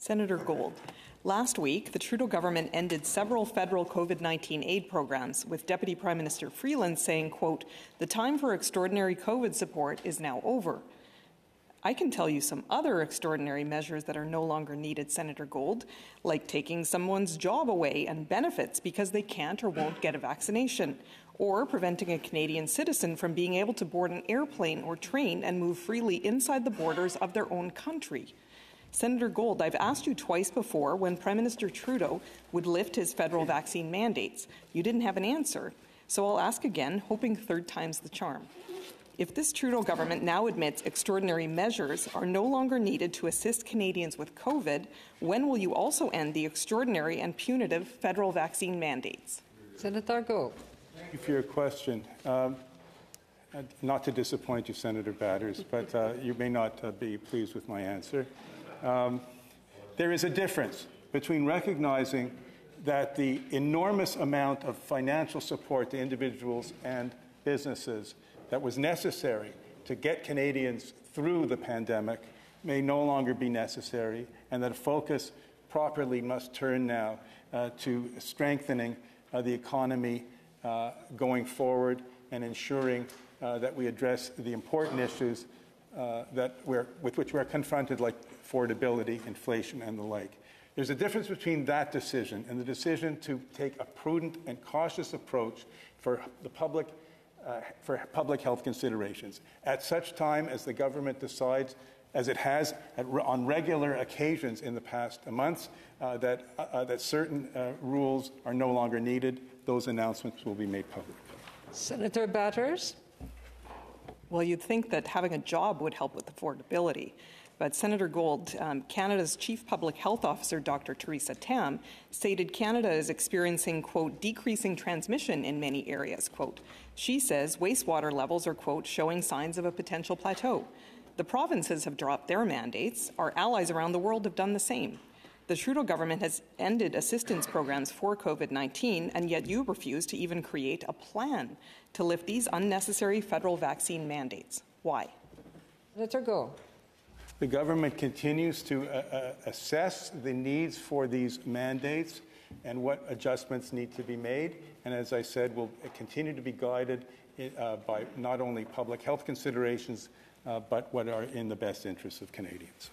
Senator Gold. Last week, the Trudeau government ended several federal COVID-19 aid programs, with Deputy Prime Minister Freeland saying, quote, "The time for extraordinary COVID support is now over." I can tell you some other extraordinary measures that are no longer needed, Senator Gold, like taking someone's job away and benefits because they can't or won't get a vaccination, or preventing a Canadian citizen from being able to board an airplane or train and move freely inside the borders of their own country. Senator Gold, I've asked you twice before when Prime Minister Trudeau would lift his federal vaccine mandates. You didn't have an answer, so I'll ask again, hoping third time's the charm. If this Trudeau government now admits extraordinary measures are no longer needed to assist Canadians with COVID, when will you also end the extraordinary and punitive federal vaccine mandates? Senator Gold. Thank you for your question. Not to disappoint you, Senator Batters, but you may not be pleased with my answer. There is a difference between recognizing that the enormous amount of financial support to individuals and businesses that was necessary to get Canadians through the pandemic may no longer be necessary, and that a focus properly must turn now to strengthening the economy going forward and ensuring that we address the important issues with which we're confronted, like affordability, inflation, and the like. There's a difference between that decision and the decision to take a prudent and cautious approach for the public health considerations. At such time as the government decides, as it has on regular occasions in the past months, that certain rules are no longer needed, those announcements will be made public. Senator Batters. Well, you'd think that having a job would help with affordability. But Senator Gold, Canada's Chief Public Health Officer, Dr. Theresa Tam, stated Canada is experiencing, quote, decreasing transmission in many areas, quote. She says wastewater levels are, quote, showing signs of a potential plateau. The provinces have dropped their mandates. Our allies around the world have done the same. The Trudeau government has ended assistance programs for COVID-19, and yet you refuse to even create a plan to lift these unnecessary federal vaccine mandates. Why? Senator Gold. The government continues to assess the needs for these mandates and what adjustments need to be made. And as I said, will continue to be guided by not only public health considerations, but what are in the best interests of Canadians.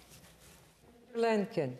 Lenkin.